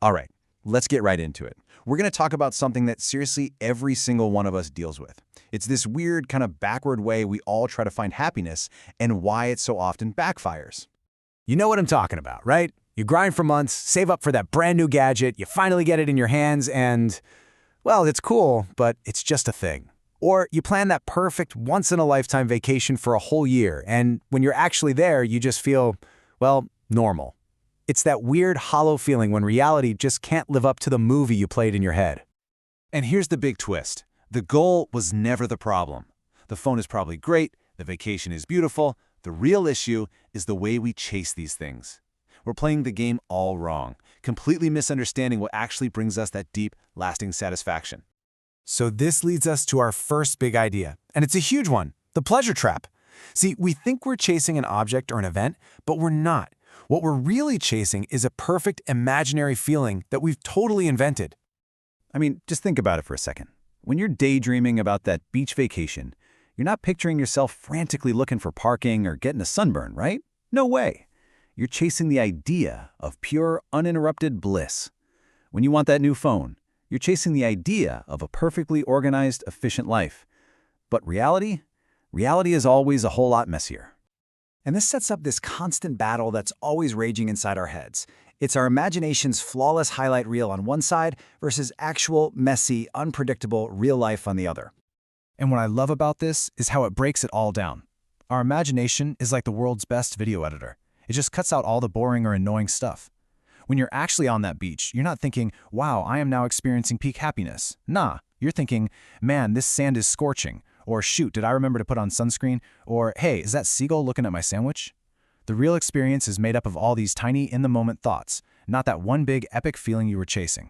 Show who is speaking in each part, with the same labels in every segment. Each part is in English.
Speaker 1: All right, let's get right into it. We're going to talk about something that seriously every single one of us deals with. It's this weird kind of backward way we all try to find happiness and why it so often backfires.
Speaker 2: You know what I'm talking about, right? You grind for months, save up for that brand new gadget, you finally get it in your hands and, well, it's cool, but it's just a thing. Or you plan that perfect once-in-a-lifetime vacation for a whole year, and when you're actually there, you just feel, well, normal. It's that weird, hollow feeling when reality just can't live up to the movie you played in your head.
Speaker 1: And here's the big twist. The goal was never the problem. The phone is probably great, the vacation is beautiful. The real issue is the way we chase these things. We're playing the game all wrong, completely misunderstanding what actually brings us that deep, lasting satisfaction.
Speaker 2: So this leads us to our first big idea, and it's a huge one, the pleasure trap. See, we think we're chasing an object or an event, but we're not. What we're really chasing is a perfect imaginary feeling that we've totally invented.
Speaker 1: I mean, just think about it for a second. When you're daydreaming about that beach vacation, you're not picturing yourself frantically looking for parking or getting a sunburn, right? No way. You're chasing the idea of pure, uninterrupted bliss. When you want that new phone, you're chasing the idea of a perfectly organized, efficient life. But reality is always a whole lot messier.
Speaker 2: And this sets up this constant battle that's always raging inside our heads. It's our imagination's flawless highlight reel on one side versus actual, messy, unpredictable real life on the other. And what I love about this is how it breaks it all down. Our imagination is like the world's best video editor. It just cuts out all the boring or annoying stuff. When you're actually on that beach, you're not thinking, wow, I am now experiencing peak happiness. Nah, you're thinking, man, this sand is scorching. Or shoot, did I remember to put on sunscreen? Or hey, is that seagull looking at my sandwich? The real experience is made up of all these tiny in-the-moment thoughts, not that one big epic feeling you were chasing.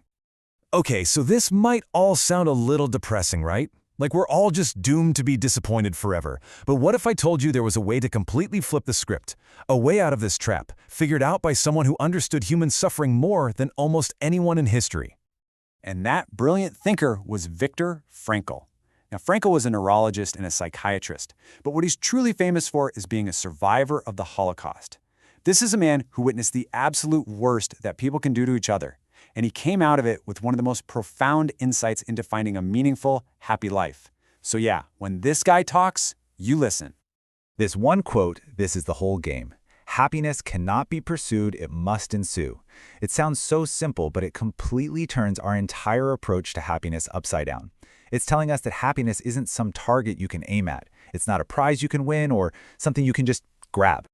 Speaker 2: Okay, so this might all sound a little depressing, right? Like we're all just doomed to be disappointed forever. But what if I told you there was a way to completely flip the script? A way out of this trap, figured out by someone who understood human suffering more than almost anyone in history. And that brilliant thinker was Viktor Frankl. Now, Frankl was a neurologist and a psychiatrist, but what he's truly famous for is being a survivor of the Holocaust. This is a man who witnessed the absolute worst that people can do to each other, and he came out of it with one of the most profound insights into finding a meaningful, happy life. So yeah, when this guy talks, you listen.
Speaker 3: This one quote, this is the whole game. Happiness cannot be pursued, it must ensue. It sounds so simple, but it completely turns our entire approach to happiness upside down. It's telling us that happiness isn't some target you can aim at. It's not a prize you can win or something you can just grab.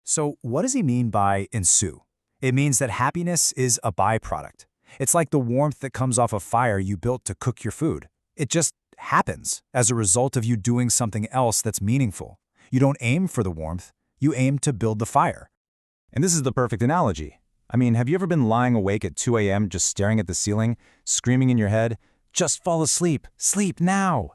Speaker 2: So what does he mean by ensue? It means that happiness is a byproduct. It's like the warmth that comes off a fire you built to cook your food. It just happens as a result of you doing something else that's meaningful. You don't aim for the warmth, you aim to build the fire.
Speaker 3: And this is the perfect analogy. I mean, have you ever been lying awake at 2 a.m. just staring at the ceiling, screaming in your head, just fall asleep, sleep now?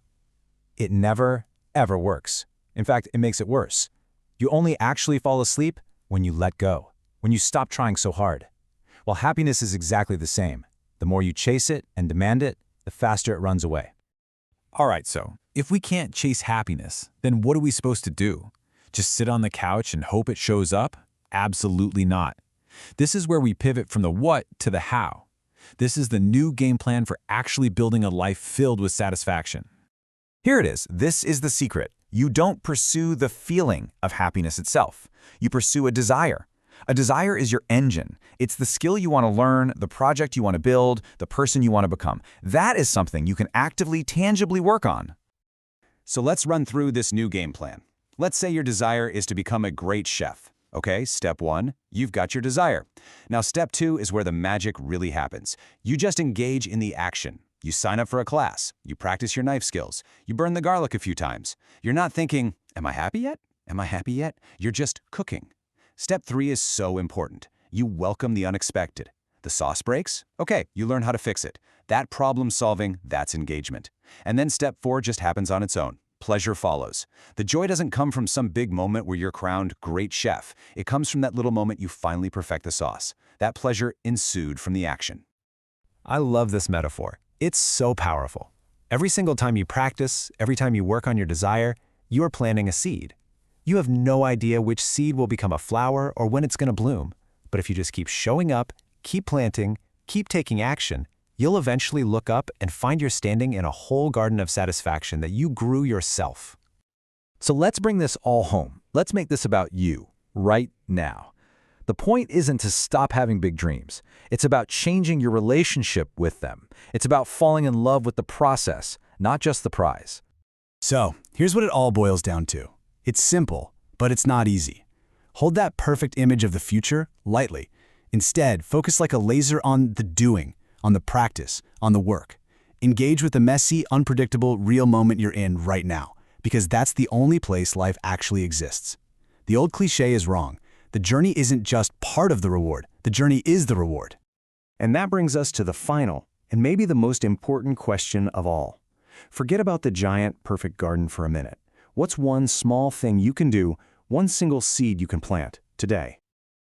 Speaker 3: It never, ever works. In fact, it makes it worse. You only actually fall asleep when you let go, when you stop trying so hard. Well, happiness is exactly the same. The more you chase it and demand it, the faster it runs away.
Speaker 2: All right, so if we can't chase happiness, then what are we supposed to do? Just sit on the couch and hope it shows up? Absolutely not. This is where we pivot from the what to the how. This is the new game plan for actually building a life filled with satisfaction.
Speaker 3: Here it is. This is the secret. You don't pursue the feeling of happiness itself. You pursue a desire. A desire is your engine. It's the skill you want to learn, the project you want to build, the person you want to become. That is something you can actively, tangibly work on.
Speaker 1: So let's run through this new game plan. Let's say your desire is to become a great chef. Okay, step 1, you've got your desire. Now step 2 is where the magic really happens. You just engage in the action. You sign up for a class. You practice your knife skills. You burn the garlic a few times. You're not thinking, am I happy yet? Am I happy yet? You're just cooking. Step 3 is so important. You welcome the unexpected. The sauce breaks? Okay, you learn how to fix it. That problem solving, that's engagement. And then step 4 just happens on its own. Pleasure follows. The joy doesn't come from some big moment where you're crowned great chef. It comes from that little moment you finally perfect the sauce. That pleasure ensued from the action.
Speaker 2: I love this metaphor. It's so powerful. Every single time you practice, every time you work on your desire, you are planting a seed. You have no idea which seed will become a flower or when it's going to bloom. But if you just keep showing up, keep planting,
Speaker 3: keep taking action, you'll eventually look up and find you're standing in a whole garden of satisfaction that you grew yourself. So let's bring this all home. Let's make this about you, right now. The point isn't to stop having big dreams. It's about changing your relationship with them. It's about falling in love with the process, not just the prize.
Speaker 4: So, here's what it all boils down to. It's simple, but it's not easy. Hold that perfect image of the future lightly. Instead, focus like a laser on the doing, on the practice, on the work. Engage with the messy, unpredictable, real moment you're in right now, because that's the only place life actually exists. The old cliché is wrong. The journey isn't just part of the reward. The journey is the reward.
Speaker 1: And that brings us to the final, and maybe the most important question of all. Forget about the giant, perfect garden for a minute. What's one small thing you can do, one single seed you can plant today?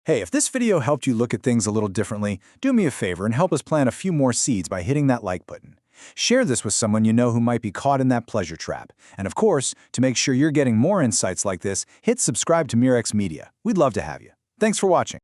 Speaker 2: Hey, if this video helped you look at things a little differently, do me a favor and help us plant a few more seeds by hitting that like button. Share this with someone you know who might be caught in that pleasure trap. And of course, to make sure you're getting more insights like this, hit subscribe to Mirex Media. We'd love to have you. Thanks for watching.